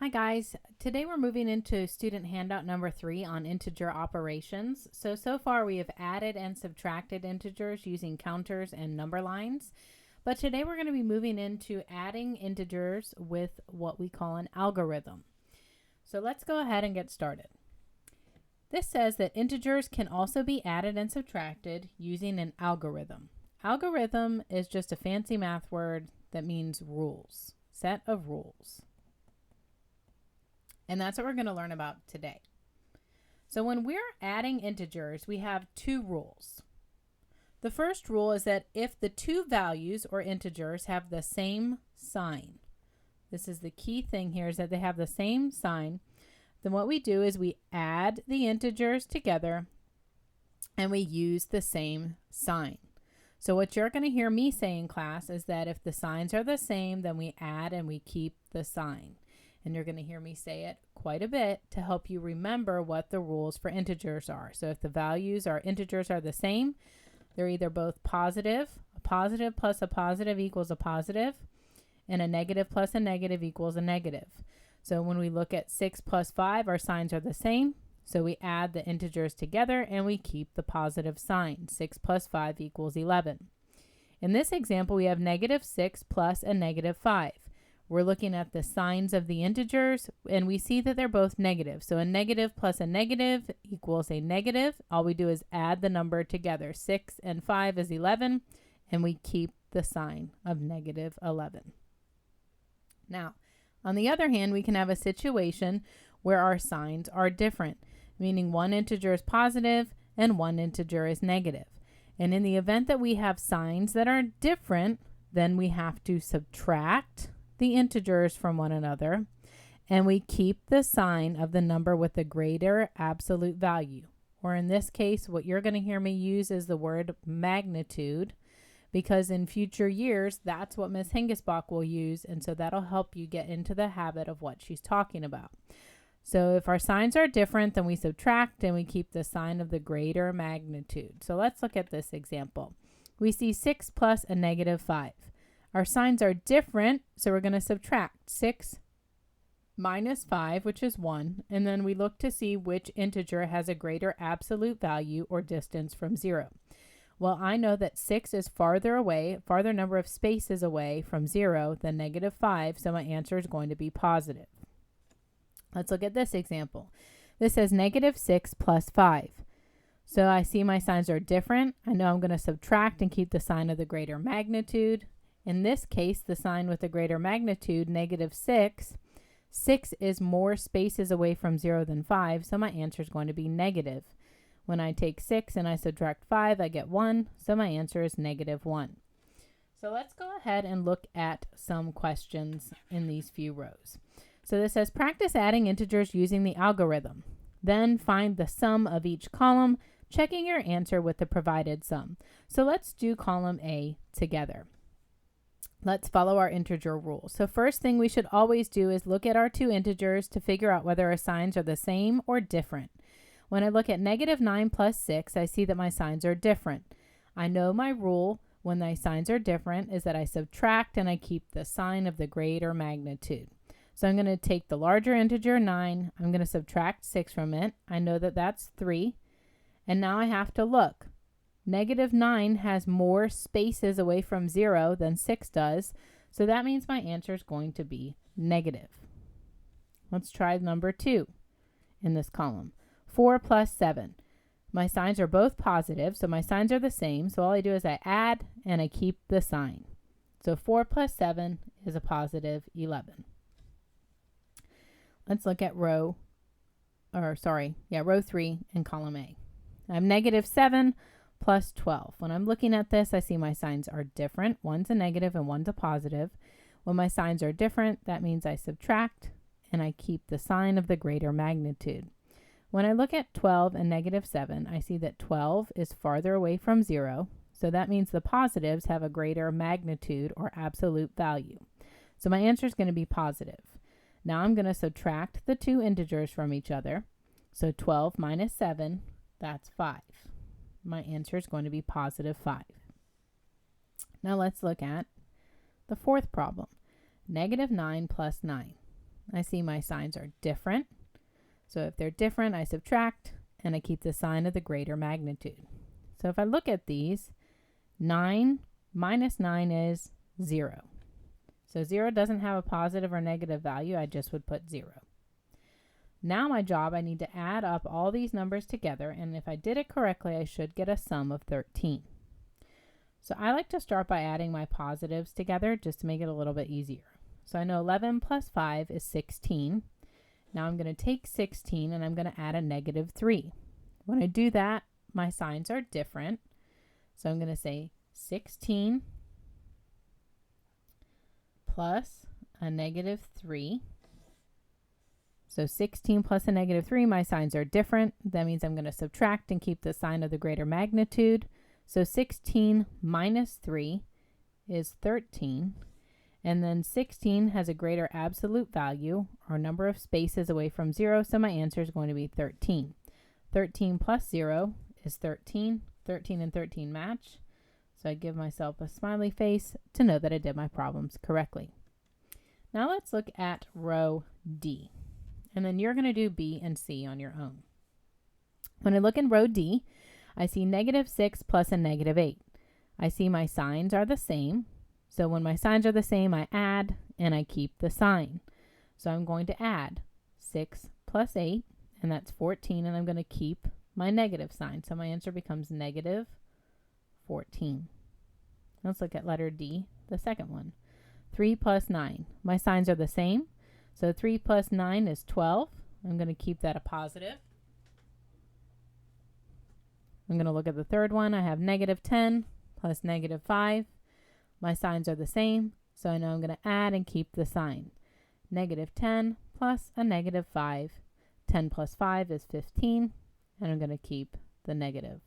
Hi guys, today we're moving into student handout number 3 on integer operations. So far we have added and subtracted integers using counters and number lines. But today we're going to be moving into adding integers with what we call an algorithm. So let's go ahead and get started. This says that integers can also be added and subtracted using an algorithm. Algorithm is just a fancy math word that means rules, set of rules. And that's what we're going to learn about today. So when we're adding integers, we have two rules. The first rule is that if the two values or integers have the same sign, this is the key thing here, is that they have the same sign, then what we do is we add the integers together and we use the same sign. So what you're going to hear me say in class is that if the signs are the same, then we add and we keep the sign. And you're going to hear me say it quite a bit to help you remember what the rules for integers are. So if the values or integers are the same, they're either both positive, a positive plus a positive equals a positive, and a negative plus a negative equals a negative. So when we look at 6 plus 5, our signs are the same. So we add the integers together and we keep the positive sign. 6 plus 5 equals 11. In this example, we have negative 6 plus a negative 5. We're looking at the signs of the integers, and we see that they're both negative. So a negative plus a negative equals a negative. All we do is add the number together. 6 and 5 is 11, and we keep the sign of negative 11. Now, on the other hand, we can have a situation where our signs are different, meaning one integer is positive and one integer is negative. And in the event that we have signs that are different, then we have to subtract the integers from one another, and we keep the sign of the number with the greater absolute value. Or in this case, what you're going to hear me use is the word magnitude, because in future years, that's what Ms. Hingesbach will use, and so that'll help you get into the habit of what she's talking about. So if our signs are different, then we subtract and we keep the sign of the greater magnitude. So let's look at this example. We see 6 plus a negative 5. Our signs are different, so we're going to subtract 6 minus 5, which is 1, and then we look to see which integer has a greater absolute value or distance from 0. Well, I know that 6 is farther number of spaces away from 0 than negative 5, so my answer is going to be positive. Let's look at this example. This says negative 6 plus 5. So I see my signs are different. I know I'm going to subtract and keep the sign of the greater magnitude. In this case, the sign with the greater magnitude, negative 6, 6 is more spaces away from 0 than 5, so my answer is going to be negative. When I take 6 and I subtract 5, I get 1, so my answer is negative 1. So let's go ahead and look at some questions in these few rows. So this says, practice adding integers using the algorithm. Then find the sum of each column, checking your answer with the provided sum. So let's do column A together. Let's follow our integer rule. So first thing we should always do is look at our two integers to figure out whether our signs are the same or different. When I look at negative 9 plus 6, I see that my signs are different. I know my rule when my signs are different is that I subtract and I keep the sign of the greater magnitude. So I'm going to take the larger integer 9, I'm going to subtract 6 from it. I know that that's 3. And now I have to look. Negative 9 has more spaces away from 0 than 6 does, so that means my answer is going to be negative. Let's try number 2 in this column. 4 plus 7. My signs are both positive, so my signs are the same, so all I do is I add and I keep the sign. So 4 plus 7 is a positive 11. Let's look at row 3 in column A. I have negative 7 plus 12. When I'm looking at this, I see my signs are different. One's a negative and one's a positive. When my signs are different, that means I subtract and I keep the sign of the greater magnitude. When I look at 12 and negative 7, I see that 12 is farther away from 0, so that means the positives have a greater magnitude or absolute value. So my answer is going to be positive. Now I'm going to subtract the two integers from each other. So 12 minus 7, that's 5. My answer is going to be positive 5. Now let's look at the fourth problem. Negative 9 plus 9. I see my signs are different. So if they're different, I subtract and I keep the sign of the greater magnitude. So if I look at these, 9 minus 9 is 0. So 0 doesn't have a positive or negative value. I just would put 0. Now my job, I need to add up all these numbers together, and if I did it correctly, I should get a sum of 13. So I like to start by adding my positives together just to make it a little bit easier. So I know 11 plus 5 is 16. Now I'm going to take 16 and I'm going to add a negative 3. When I do that, my signs are different. So I'm going to say 16 plus a negative 3. So 16 plus a negative 3, my signs are different. That means I'm going to subtract and keep the sign of the greater magnitude. So 16 minus 3 is 13. And then 16 has a greater absolute value, or number of spaces away from 0, so my answer is going to be 13. 13 plus 0 is 13. 13 and 13 match. So I give myself a smiley face to know that I did my problems correctly. Now let's look at row D. And then you're going to do B and C on your own. When I look in row D, I see negative 6 plus a negative 8. I see my signs are the same. So when my signs are the same, I add and I keep the sign. So I'm going to add 6 plus 8, and that's 14, and I'm going to keep my negative sign. So my answer becomes negative 14. Let's look at letter D, the second one. 3 plus 9. My signs are the same. So 3 plus 9 is 12. I'm going to keep that a positive. I'm going to look at the third one. I have negative 10 plus negative 5. My signs are the same, so I know I'm going to add and keep the sign. Negative 10 plus a negative 5. 10 plus 5 is 15, and I'm going to keep the negative.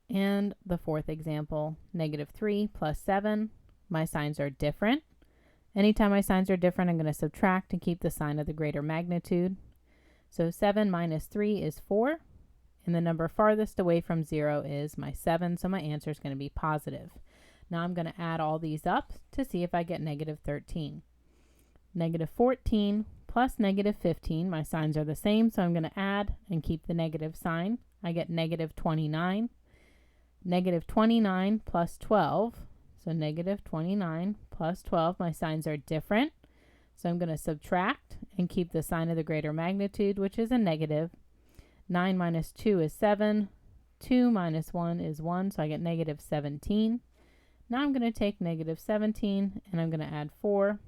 And the fourth example, negative 3 plus 7. My signs are different. Anytime my signs are different, I'm going to subtract and keep the sign of the greater magnitude. So 7 minus 3 is 4. And the number farthest away from 0 is my 7, so my answer is going to be positive. Now I'm going to add all these up to see if I get negative 13. Negative 14 plus negative 15, my signs are the same, so I'm going to add and keep the negative sign. I get negative 29. Negative 29 plus 12, so negative 29 plus 12, my signs are different. So I'm going to subtract and keep the sign of the greater magnitude, which is a negative. 9 minus 2 is 7. 2 minus 1 is 1, so I get negative 17. Now I'm going to take negative 17 and I'm going to add 4.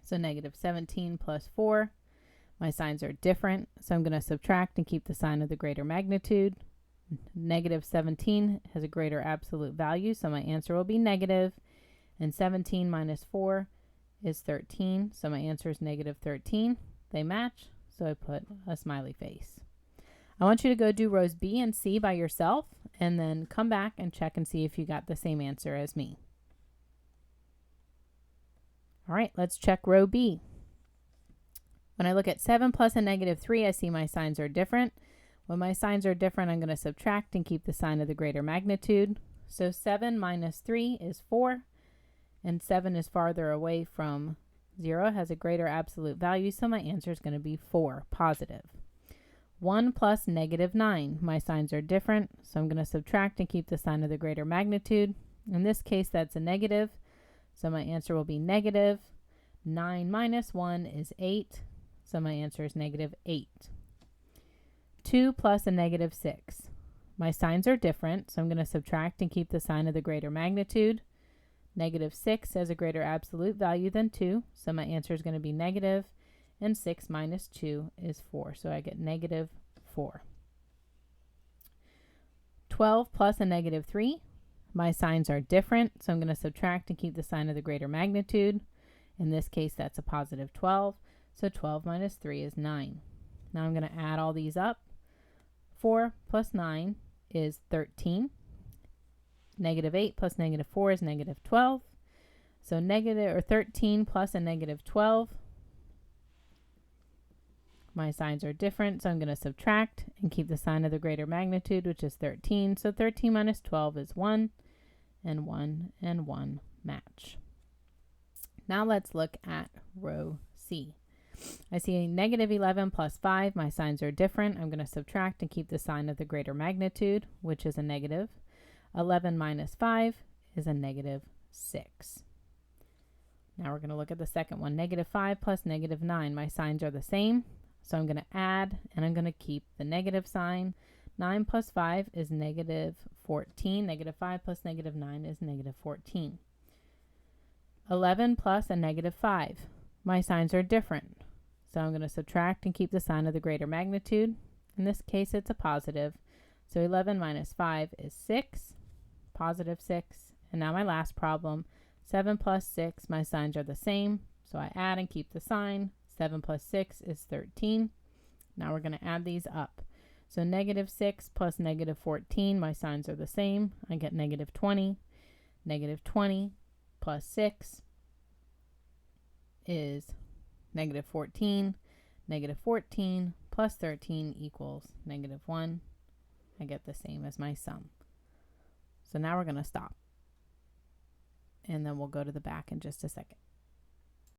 So negative 17 plus 4. My signs are different, so I'm going to subtract and keep the sign of the greater magnitude. Negative 17 has a greater absolute value, so my answer will be negative. And 17 minus 4 is 13, so my answer is negative 13. They match, so I put a smiley face. I want you to go do rows B and C by yourself and then come back and check and see if you got the same answer as me. All right, let's check row B. When I look at 7 plus a negative 3, I see my signs are different. When my signs are different, I'm going to subtract and keep the sign of the greater magnitude. So 7 minus 3 is 4, and 7 is farther away from 0, has a greater absolute value, so my answer is going to be 4, positive. 1 plus negative 9. My signs are different, so I'm going to subtract and keep the sign of the greater magnitude. In this case, that's a negative, so my answer will be negative. 9 minus 1 is 8, so my answer is negative 8. 2 plus a negative 6. My signs are different, so I'm going to subtract and keep the sign of the greater magnitude. Negative 6 has a greater absolute value than 2, so my answer is going to be negative. And 6 minus 2 is 4, so I get negative 4. 12 plus a negative 3. My signs are different, so I'm going to subtract and keep the sign of the greater magnitude. In this case, that's a positive 12, so 12 minus 3 is 9. Now I'm going to add all these up. 4 plus 9 is 13. Negative 8 plus negative 4 is negative 12. So 13 plus a negative 12. My signs are different, so I'm going to subtract and keep the sign of the greater magnitude, which is 13. So 13 minus 12 is 1, and 1 and 1 match. Now let's look at row C. I see a negative 11 plus 5. My signs are different. I'm going to subtract and keep the sign of the greater magnitude, which is a negative. 11 minus 5 is a negative 6. Now we're going to look at the second one. Negative 5 plus negative 9. My signs are the same, so I'm going to add, and I'm going to keep the negative sign. 9 plus 5 is negative 14. Negative 5 plus negative 9 is negative 14. 11 plus a negative 5. My signs are different, so I'm going to subtract and keep the sign of the greater magnitude. In this case, it's a positive. So 11 minus 5 is 6, positive 6. And now my last problem, 7 plus 6. My signs are the same, so I add and keep the sign. 7 plus 6 is 13. Now we're going to add these up. So negative 6 plus negative 14, my signs are the same. I get negative 20. Negative 20 plus 6 is negative 14. Negative 14 plus 13 equals negative 1. I get the same as my sum. So now we're going to stop. And then we'll go to the back in just a second.